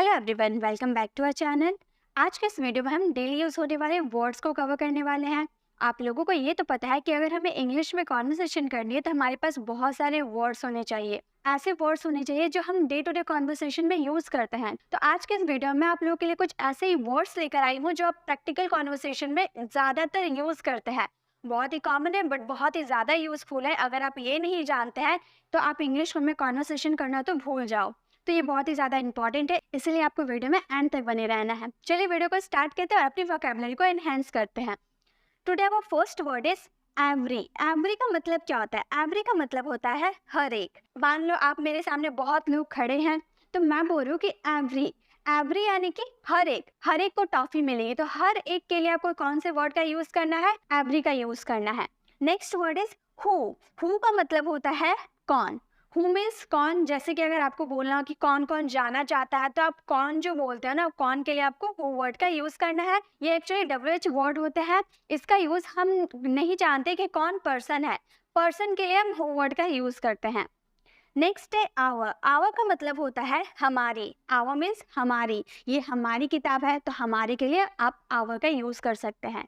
Hello everyone, welcome back to our channel. आज के इस वीडियो में हम डेली यूज होने वाले वर्ड्स को कवर करने वाले हैं। आप लोगों को ये तो पता है कि अगर हमें इंग्लिश में कॉन्वर्सेशन करनी है तो हमारे पास बहुत सारे वर्ड्स होने चाहिए। ऐसे वर्ड्स होने चाहिए जो हम डे टू डे कॉन्वर्सेशन में यूज करते हैं। तो आज के इस वीडियो में आप लोगों के लिए कुछ ऐसे ही वर्ड्स लेकर आई हूँ जो आप प्रैक्टिकल कॉन्वर्सेशन में ज्यादातर यूज करते हैं। बहुत ही कॉमन है बट बहुत ही ज्यादा यूजफुल है। अगर आप ये नहीं जानते हैं तो आप इंग्लिश में कॉन्वर्सेशन करना तो भूल जाओ। तो ये बहुत ही ज्यादा इंपॉर्टेंट है, इसलिए आपको वीडियो में एंड तक बने रहना है। चलिए वीडियो को स्टार्ट करते हैं और अपनी वोकैबुलरी को एनहेंस करते हैं। Today our first word is every. Every का मतलब क्या होता है? एवरी का मतलब होता है हर एक। मान लो आप मेरे सामने बहुत लोग खड़े हैं तो मैं बोल रही हूँ कि एवरी। एवरी यानी कि हर एक को टॉफी मिलेगी। तो हर एक के लिए आपको कौन से वर्ड का यूज करना है? एवरी का यूज करना है। Next word is who. Who का मतलब होता है कौन। हु मीन्स कौन। जैसे कि अगर आपको बोलना हो कि कौन कौन जाना चाहता है तो आप कौन जो बोलते हैं ना, कौन के लिए आपको हु वर्ड का यूज करना है। ये एक्चुअली WH वर्ड होते हैं। इसका यूज हम नहीं जानते कि कौन पर्सन है। पर्सन के लिए हम हु वर्ड का यूज करते हैं। नेक्स्ट है आवर। आवर का मतलब होता है हमारी। आवर मीन्स हमारी। ये हमारी किताब है तो हमारे के लिए आप आवर का यूज कर सकते हैं।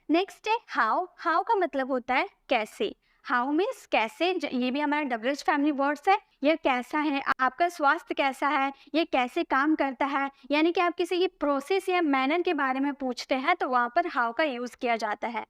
नेक्स्ट है हाउ। हाउ का मतलब होता है कैसे। हाउ मीन्स कैसे। ये भी हमारा WH फैमिली वर्ड्स है। ये कैसा है, आपका स्वास्थ्य कैसा है, ये कैसे काम करता है, यानी कि आप किसी की प्रोसेस या मैनर के बारे में पूछते हैं तो वहाँ पर हाउ का यूज किया जाता है।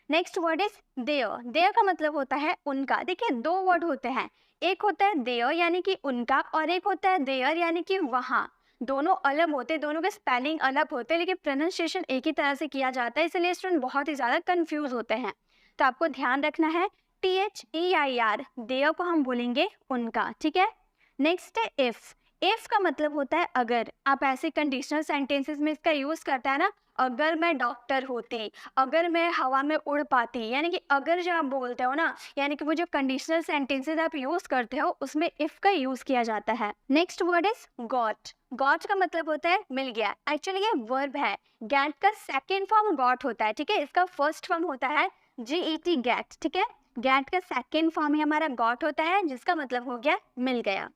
Next word is there. There का मतलब होता है उनका। देखिए दो वर्ड होते हैं, एक होता है देयर यानी कि उनका और एक होता है देयर यानी कि वहाँ। दोनों अलग होते हैं, दोनों के स्पेलिंग अलग होते हैं लेकिन प्रोनाउंसिएशन एक ही तरह से किया जाता है, इसलिए स्टूडेंट बहुत ही ज़्यादा कंफ्यूज होते हैं। तो आपको ध्यान रखना है THEIR। देयर को हम बोलेंगे उनका, ठीक है। नेक्स्ट है इफ। इफ का मतलब होता है अगर। आप ऐसे कंडीशनल सेंटेंसेस में इसका यूज करता है ना, अगर मैं डॉक्टर होती, अगर मैं हवा में उड़ पाती, यानी कि अगर जो आप बोलते हो ना, यानी कि वो जो कंडीशनल सेंटेंसेस आप यूज करते हो उसमें इफ का यूज किया जाता है। Next word is got. Got का मतलब होता है मिल गया। एक्चुअली ये वर्ब है। गेट का सेकेंड फॉर्म गॉट होता है, ठीक है। इसका फर्स्ट फॉर्म होता है GET गेट, ठीक है। गेट का सेकेंड फॉर्म ही हमारा गॉट होता है जिसका मतलब हो गया मिल गया।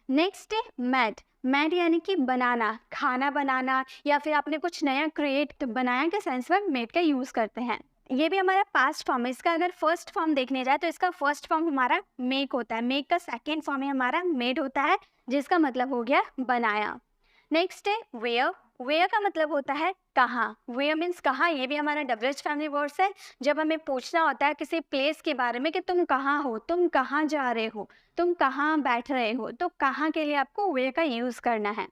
नेक्स्ट है मैड। मैड यानी कि बनाना, खाना बनाना, या फिर आपने कुछ नया क्रिएट बनाया के सेंस में मेड का यूज करते हैं। ये भी हमारा पास्ट फॉर्म है। इसका अगर फर्स्ट फॉर्म देखने जाए तो इसका फर्स्ट फॉर्म हमारा मेक होता है। मेक का सेकेंड फॉर्म ही हमारा मेड होता है जिसका मतलब हो गया बनाया। नेक्स्ट है वेयर। वेयर का मतलब होता है कहाँ। वेयर मीन्स कहाँ। ये भी हमारा WH फैमिली वर्ड्स है। जब हमें पूछना होता है किसी प्लेस के बारे में कि तुम कहाँ हो, तुम कहाँ जा रहे हो, तुम कहाँ बैठ रहे हो, तो कहाँ के लिए आपको वेयर का यूज करना है।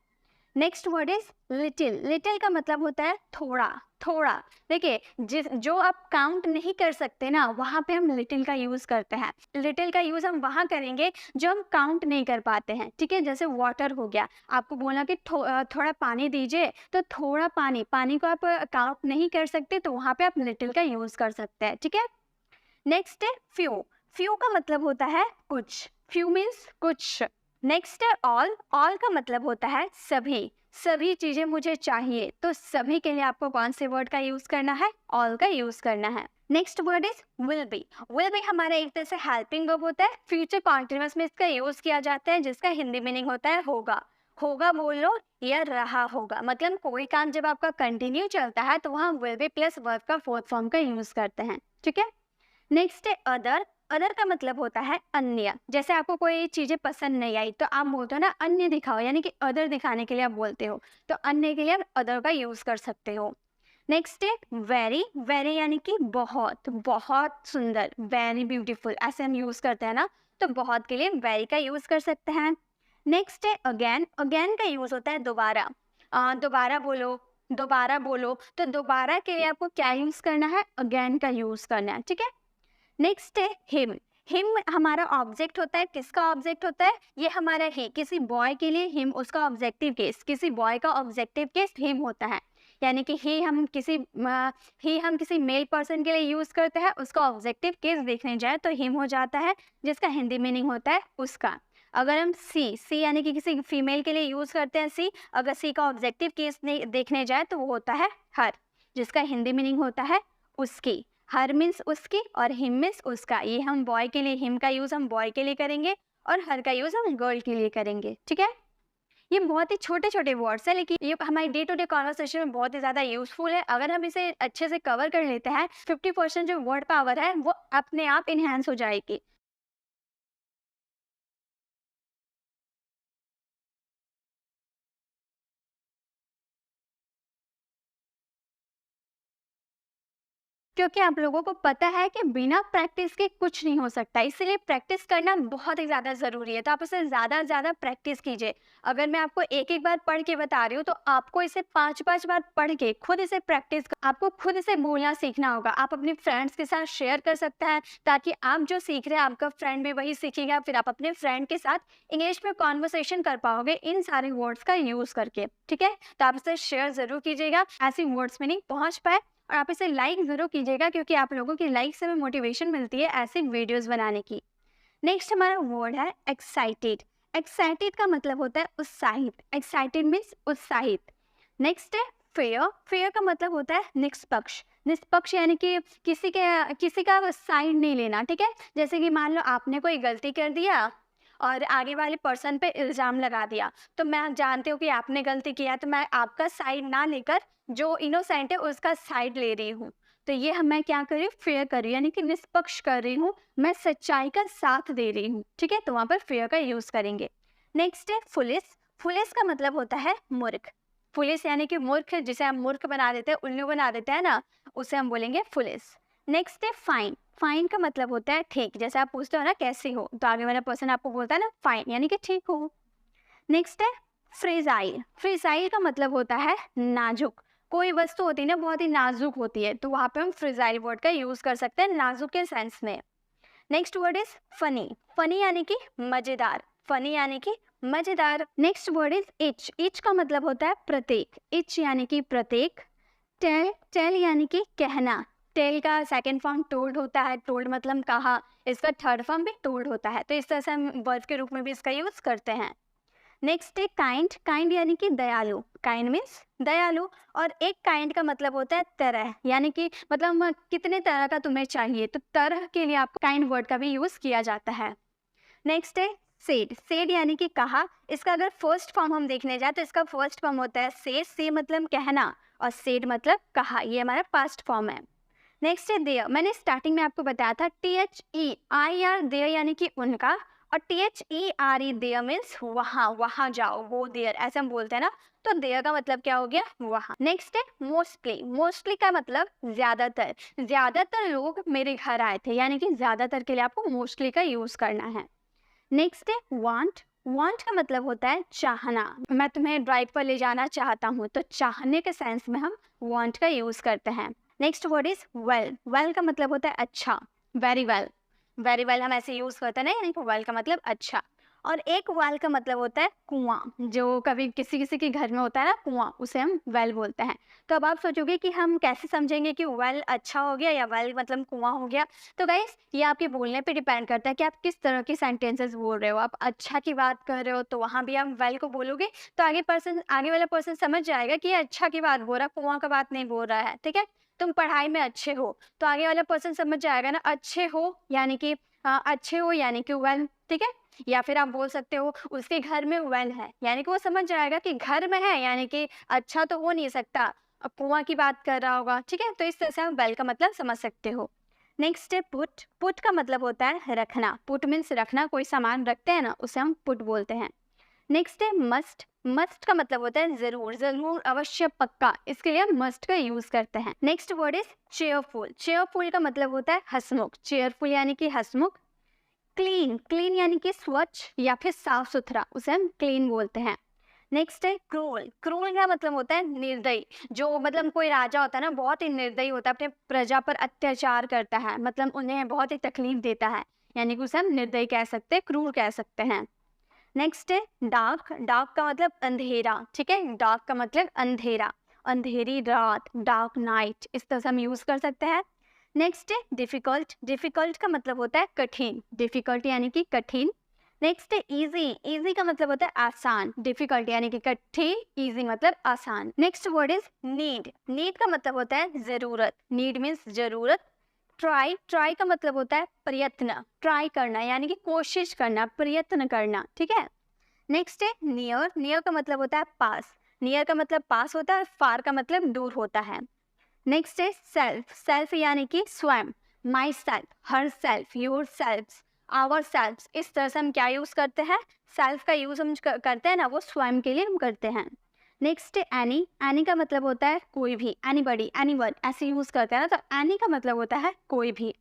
Next word is little. Little का मतलब होता है थोड़ा थोड़ा। देखिए जो आप काउंट नहीं कर सकते ना, वहाँ पे हम लिटिल का यूज करते हैं। लिटिल का यूज हम वहाँ करेंगे जो हम काउंट नहीं कर पाते हैं, ठीक है। जैसे वाटर हो गया, आपको बोला कि थोड़ा पानी दीजिए, तो थोड़ा पानी, पानी को आप काउंट नहीं कर सकते तो वहाँ पे आप लिटिल का यूज कर सकते हैं, ठीक है। नेक्स्ट है फ्यू। फ्यू का मतलब होता है कुछ। फ्यू मीन्स कुछ। नेक्स्ट है ऑल। ऑल का मतलब होता है सभी। सभी चीजें मुझे चाहिए, तो सभी के लिए आपको कौन से वर्ड का यूज करना है? ऑल का यूज करना है। Next word is will be. Will be हमारा एक तरह से हेल्पिंग वर्ब होता है। फ्यूचर कॉन्टिन्यूअस में इसका यूज किया जाता है जिसका हिंदी मीनिंग होता है होगा। होगा बोल लो या रहा होगा, मतलब कोई काम जब आपका कंटिन्यू चलता है तो वहाँ विल बी प्लस वर्ब का फोर्थ फॉर्म का यूज करते हैं, ठीक है। नेक्स्ट है अदर। अदर का मतलब होता है अन्य। जैसे आपको कोई चीजें पसंद नहीं आई तो आप बोलते हो ना अन्य दिखाओ, यानी कि अदर दिखाने के लिए आप बोलते हो, तो अन्य के लिए आप अदर का यूज कर सकते हो। नेक्स्ट है वेरी। वेरी यानी कि बहुत, बहुत सुंदर, वेरी ब्यूटीफुल, ऐसे हम यूज करते हैं ना, तो बहुत के लिए वेरी का यूज कर सकते हैं। नेक्स्ट है अगेन। अगेन का यूज होता है दोबारा। दोबारा बोलो, दोबारा बोलो, तो दोबारा के लिए आपको क्या यूज करना है? अगेन का यूज करना है, ठीक है। नेक्स्ट है हिम। हिम हमारा ऑब्जेक्ट होता है। किसका ऑब्जेक्ट होता है? ये हमारा ही। किसी बॉय के लिए हिम उसका ऑब्जेक्टिव केस, किसी बॉय का ऑब्जेक्टिव केस हिम होता है। यानी कि ही हम किसी मेल पर्सन के लिए यूज करते हैं, उसका ऑब्जेक्टिव केस देखने जाए तो हिम हो जाता है जिसका हिंदी मीनिंग होता है उसका। अगर हम सी यानी कि किसी फीमेल के लिए यूज करते हैं सी, अगर सी का ऑब्जेक्टिव केस देखने जाए तो वो होता है हर, जिसका हिंदी मीनिंग होता है उसकी। हर मीन्स उसकी और हिम मीन्स उसका। ये हम बॉय के लिए हिम का यूज हम बॉय के लिए करेंगे और हर का यूज हम गर्ल के लिए करेंगे, ठीक है। ये बहुत ही छोटे-छोटे वर्ड्स हैं, लेकिन ये हमारी डे टू डे कन्वर्सेशन में बहुत ही ज़्यादा यूज़फुल है। अगर हम इसे अच्छे से कवर कर लेते हैं, 50% जो वर्ड पावर है, वो अपने आप एनहांस हो जाएगी। क्योंकि आप लोगों को पता है कि बिना प्रैक्टिस के कुछ नहीं हो सकता, इसलिए प्रैक्टिस करना बहुत ही ज़्यादा ज़रूरी है। तो आप इसे ज़्यादा से ज़्यादा प्रैक्टिस कीजिए। अगर मैं आपको एक-एक बार पढ़ के बता रही हूँ, तो आपको इसे 5-5 बार पढ़ के खुद इसे आपको खुद इसे बोलना सीखना होगा। आप अपने फ्रेंड्स के साथ शेयर कर सकते हैं, ताकि आप जो सीख रहे हैं, आपका फ्रेंड भी वही सीखेगा। फिर आप अपने फ्रेंड के साथ इंग्लिश में कॉन्वर्सेशन कर पाओगे इन सारे वर्ड्स का यूज़ करके, ठीक है? तो आप इसे शेयर ज़रूर कीजिएगा, ऐसी वर्ड्स में नहीं पहुँच पाए। और आप इसे लाइक ज़रूर कीजिएगा, क्योंकि आप लोगों की लाइक से हमें मोटिवेशन मिलती है ऐसी वीडियोस बनाने की। नेक्स्ट हमारा वर्ड है एक्साइटेड। एक्साइटेड का मतलब होता है उत्साहित। एक्साइटेड मीन्स उत्साहित। नेक्स्ट है फेयर। फेयर का मतलब होता है निष्पक्ष। निष्पक्ष यानी कि किसी का साइड नहीं लेना, ठीक है? जैसे कि मान लो आपने कोई गलती कर दिया और आगे वाले पर्सन पे इल्ज़ाम लगा दिया, तो मैं जानती हूँ कि आपने गलती किया, तो मैं आपका साइड ना लेकर जो इनोसेंट है उसका साइड ले रही हूँ। तो ये मैं क्या कर रही हूँ, फेयर कर रही हूँ, यानी कि निष्पक्ष कर रही हूँ, मैं सच्चाई का साथ दे रही हूँ, ठीक है? तो वहाँ पर फेयर का यूज़ करेंगे। नेक्स्ट है फुलिश। फुलिश का मतलब होता है मूर्ख। फुलिश यानी कि मूर्ख, जिसे हम मूर्ख बना देते हैं, उल्लू बना देते हैं ना, उसे हम बोलेंगे फुलिश। नेक्स्ट है फाइन। फाइन का मतलब होता है ठीक। जैसे आप पूछते हो ना कैसे हो, तो आगे वाला पर्सन आपको बोलता है ना फाइन, यानी कि ठीक हो। नेक्स्ट है फ्रेजाइल। फ्रेजाइल का मतलब होता है नाजुक। कोई वस्तु होती है ना, बहुत ही नाजुक होती है, तो वहाँ पे हम फ्रेजाइल वर्ड का यूज कर सकते हैं नाजुक के सेंस में। Next word is funny. Funny यानी कि मजेदार। फनी यानी कि मजेदार। Next word is etch. Etch का मतलब होता है प्रतीक। इच यानी कि प्रतीक। टेल। टेल यानी कि कहना। टेल का सेकंड फॉर्म टोल्ड होता है। टोल्ड मतलब कहा। इसका थर्ड फॉर्म भी टोल्ड होता है, तो इस तरह से हम वर्ब के रूप में भी इसका यूज करते हैं। नेक्स्ट है काइंड। काइंड यानी कि दयालु। काइंड मीन्स दयालु। और एक काइंड का मतलब होता है तरह, यानी कि मतलब कितने तरह का तुम्हें चाहिए, तो तरह के लिए आपको काइंड वर्ड का भी यूज किया जाता है। नेक्स्ट है सेड। सेड यानी कि कहा। इसका अगर फर्स्ट फॉर्म हम देखने जाए, तो इसका फर्स्ट फॉर्म होता है से। से मतलब कहना और सेड मतलब कहा, ये हमारा पास्ट फॉर्म है। नेक्स्ट है देयर। मैंने स्टार्टिंग में आपको बताया था THEIR देयर यानी कि उनका, और THERE देयर मीन्स वहाँ, वहाँ जाओ, वो देयर ऐसे हम बोलते हैं ना, तो देयर का मतलब क्या हो गया, वहाँ। नेक्स्ट है मोस्टली। मोस्टली का मतलब ज्यादातर। ज्यादातर लोग मेरे घर आए थे, यानी कि ज्यादातर के लिए आपको मोस्टली का यूज करना है। नेक्स्ट है वांट। वांट का मतलब होता है चाहना। मैं तुम्हें ड्राइव पर ले जाना चाहता हूँ, तो चाहने के सेंस में हम वांट का यूज करते हैं। Next word is well. Well का मतलब होता है अच्छा। Very well. वेरी वेल हम ऐसे यूज करते हैं ना, यानी कि वेल का मतलब अच्छा। और एक वेल का मतलब होता है कुआं। जो कभी किसी किसी के घर में होता है ना कुआं, उसे हम वेल बोलते हैं। तो अब आप सोचोगे कि हम कैसे समझेंगे कि वेल अच्छा हो गया या वेल मतलब कुआं हो गया। तो गाइस ये आपके बोलने पे डिपेंड करता है कि आप किस तरह की सेंटेंसेस बोल रहे हो। आप अच्छा की बात कर रहे हो, तो वहाँ भी आप वेल को बोलोगे, तो आगे वाला पर्सन समझ जाएगा कि ये अच्छा की बात बोल रहा है, कुआं का बात नहीं बोल रहा है, ठीक है? तुम पढ़ाई में अच्छे हो, तो आगे वाला पर्सन समझ जाएगा ना, अच्छे हो यानी कि अच्छे हो यानी कि वेल, ठीक है? या फिर आप बोल सकते हो उसके घर में वेल है, यानी कि वो समझ जाएगा कि घर में है, यानी कि अच्छा तो हो नहीं सकता, अब कुआं की बात कर रहा होगा, ठीक है? तो इस तरह से आप वेल का मतलब समझ सकते हो। नेक्स्ट है पुट। पुट का मतलब होता है रखना। पुट मीन्स रखना, कोई सामान रखते हैं ना, उसे हम पुट बोलते हैं। नेक्स्ट है मस्ट। मस्ट का मतलब होता है जरूर, जरूर, अवश्य, पक्का, इसके लिए हम मस्ट का यूज करते हैं। Next word is cheerful. Cheerful का मतलब होता है हंसमुख। चेयरफुल यानी कि हंसमुख। क्लीन। क्लीन यानी कि स्वच्छ या फिर साफ सुथरा, उसे हम क्लीन बोलते हैं। नेक्स्ट है क्रूल। क्रूल का मतलब होता है निर्दयी। जो मतलब कोई राजा होता है ना, बहुत ही निर्दयी होता है, अपने प्रजा पर अत्याचार करता है, मतलब उन्हें बहुत ही तकलीफ देता है, यानी कि उसे हम निर्दयी कह सकते हैं, क्रूर कह सकते हैं। नेक्स्ट है डार्क। डार्क का मतलब अंधेरा, ठीक है? डार्क का मतलब अंधेरा, अंधेरी रात, डार्क नाइट, इस तरह से हम यूज कर सकते हैं। नेक्स्ट है डिफिकल्ट। डिफिकल्ट का मतलब होता है कठिन। डिफिकल्ट यानी कि कठिन। नेक्स्ट है इजी। इजी का मतलब होता है आसान। डिफिकल्ट यानी कि कठिन, इजी मतलब आसान। Next word is need. Need का मतलब होता है जरूरत। नीड मीन्स जरूरत। ट्राई। ट्राई का मतलब होता है प्रयत्न। ट्राई करना यानी कि कोशिश करना, प्रयत्न करना, ठीक है? नेक्स्ट है नियर। नियर का मतलब होता है पास। नियर का मतलब पास होता है और फार का मतलब दूर होता है। नेक्स्ट है सेल्फ। सेल्फ यानी कि स्वयं। Myself, herself, yourself, ourself. इस तरह से हम क्या यूज करते हैं, सेल्फ का यूज हम करते हैं ना, वो स्वयं के लिए हम करते हैं। नेक्स्ट है एनी। एनी का मतलब होता है कोई भी, एनीबॉडी, एनीवन ऐसे यूज करते हैं ना, तो एनी का मतलब होता है कोई भी।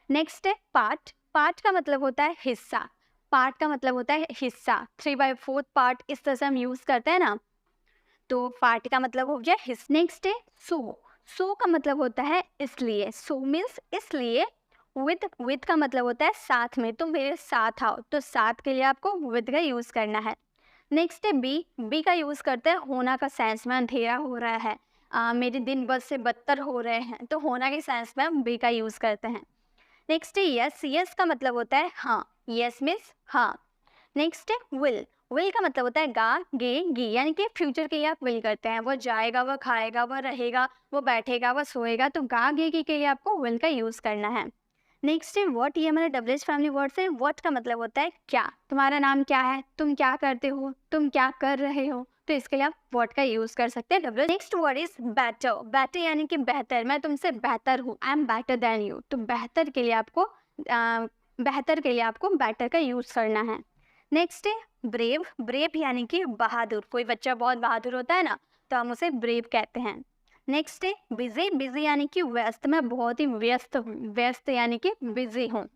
नेक्स्ट है पार्ट। पार्ट का मतलब होता है हिस्सा। पार्ट का मतलब होता है हिस्सा, 3/4 पार्ट इस तरह से हम यूज करते हैं ना, तो पार्ट का मतलब हो गया हिस्सा। नेक्स्ट है सो। सो का मतलब होता है इसलिए। सो मीन्स इसलिए। विद का मतलब होता है साथ में, तुम मेरे साथ आओ, तो साथ के लिए आपको विद का यूज करना है। नेक्स्ट है बी। बी का यूज करते हैं होना का सेंस में, अंधेरा हो रहा है, मेरे दिन बद से बदतर हो रहे हैं, तो होना के सेंस में हम बी का यूज करते हैं। नेक्स्ट है यस। यस का मतलब होता है हाँ। यस मीन्स हाँ। नेक्स्ट है विल। विल का मतलब होता है गा, गे, गी, यानी कि फ्यूचर के लिए आप विल करते हैं, वो जाएगा, वो खाएगा, वो रहेगा, वो बैठेगा, वो सोएगा, तो गा, गे, गी के लिए आपको विल का यूज करना है। नेक्स्ट है व्हाट। ये हमारा डब्ल्यूएच फैमिली वर्ड है। व्हाट का मतलब होता है क्या। तुम्हारा नाम क्या है, तुम क्या करते हो, तुम क्या कर रहे हो, तो इसके लिए आप व्हाट का यूज कर सकते हैं WH. Next word is better. Better यानी कि बेहतर, मैं तुमसे बेहतर हूँ, I am better than you, तो बेहतर के लिए आपको बेटर का यूज करना है। नेक्स्ट है ब्रेव। ब्रेव यानी कि बहादुर, कोई बच्चा बहुत बहादुर होता है ना, तो हम उसे ब्रेव कहते हैं। नेक्स्ट है बिजी। बिजी यानी कि व्यस्त, मैं बहुत ही व्यस्त हूँ, व्यस्त यानी कि बिजी हूँ।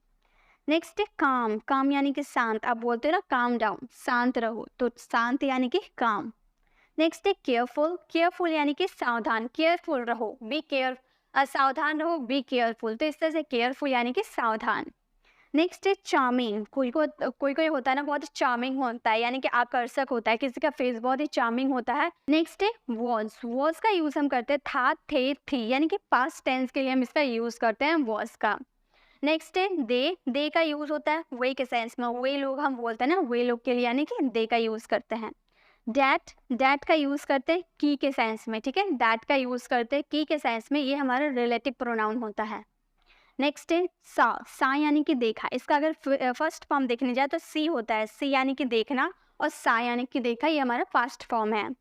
नेक्स्ट है काम। काम यानी कि शांत, आप बोलते हो ना काम डाउन, शांत रहो, तो शांत यानी कि काम। नेक्स्ट है केयरफुल। केयरफुल यानी कि सावधान, केयरफुल रहो, बी केयर, सावधान रहो, बी केयरफुल, तो इस तरह से केयरफुल यानी कि सावधान। नेक्स्ट है चार्मिंग। कोई होता है ना बहुत चार्मिंग होता है, यानी कि आकर्षक होता है, किसी का फेस बहुत ही चार्मिंग होता है। नेक्स्ट है वॉज। वॉज का यूज हम करते हैं था, थे, थी, यानी कि पास्ट टेंस के लिए हम इसका यूज करते हैं वॉज का। नेक्स्ट है दे। दे का यूज होता है वे के सेंस में, वे लोग हम बोलते हैं ना, वे लोग के लिए यानी कि दे का यूज करते हैं। डैट। डैट का यूज करते हैं की के सेंस में, ठीक है, डैट का यूज करते हैं की के सेंस में, ये हमारा रिलेटिव प्रोनाउन होता है। नेक्स्ट है सा। सा यानी कि देखा, इसका अगर फर्स्ट फॉर्म देखने जाए तो सी होता है, सी यानी कि देखना, और सा यानी कि देखा, ये हमारा फर्स्ट फॉर्म है।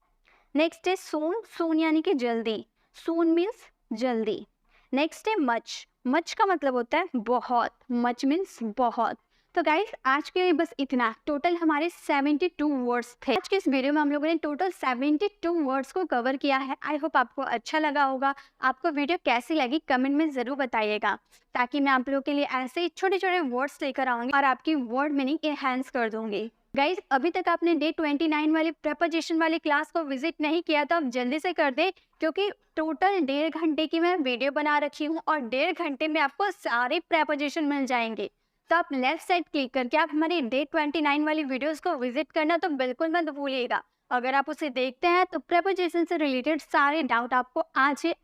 नेक्स्ट है सून। सून यानी कि जल्दी, सून मीन्स जल्दी। नेक्स्ट है मच। मच का मतलब होता है बहुत, मच मीन्स बहुत। तो गाइस आज के लिए बस इतना, टोटल हमारे 72 वर्ड्स थे। आज के इस वीडियो में हम लोगों ने टोटल 72 वर्ड्स को कवर किया है। आई होप आपको अच्छा लगा होगा। आपको वीडियो कैसी लगी कमेंट में ज़रूर बताइएगा, ताकि मैं आप लोगों के लिए ऐसे ही छोटे छोटे वर्ड्स लेकर आऊँगी और आपकी वर्ड मीनिंग एनहांस कर दूँगी। गाइज अभी तक आपने डे 29 वाली प्रेपोजिशन वाली क्लास को विजिट नहीं किया तो आप जल्दी से कर दें, क्योंकि टोटल 1.5 घंटे की मैं वीडियो बना रखी हूँ और 1.5 घंटे में आपको सारे प्रेपोजिशन मिल जाएंगे। तो आप लेफ्ट साइड क्लिक करके आप हमारी डे 29 वाली वीडियोस को विजिट करना तो बिल्कुल मत भूलिएगा। अगर आप उसे देखते हैं तो प्रेपोजिशन से रिलेटेड सारे डाउट आपको आज ही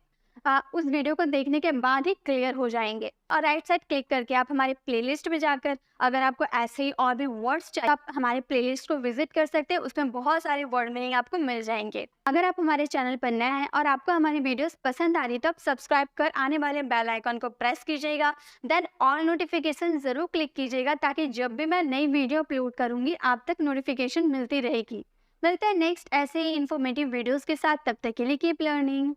उस वीडियो को देखने के बाद ही क्लियर हो जाएंगे। और राइट साइड क्लिक करके आप हमारे प्लेलिस्ट में जाकर अगर आपको ऐसे ही और भी वर्ड्स चाहिए, आप हमारे प्लेलिस्ट को विजिट कर सकते हैं, उसमें बहुत सारे वर्ड मीनिंग आपको मिल जाएंगे। अगर आप हमारे चैनल पर नए हैं और आपको हमारी वीडियोस पसंद आ रही है तो आप सब्सक्राइब कर आने वाले बेल आइकन को प्रेस कीजिएगा, देन ऑल नोटिफिकेशन जरूर क्लिक कीजिएगा, ताकि जब भी मैं नई वीडियो अपलोड करूंगी आप तक नोटिफिकेशन मिलती रहेगी। मिलते हैं नेक्स्ट ऐसे ही इन्फॉर्मेटिव वीडियोस के साथ, तब तक के लिए कीप लर्निंग।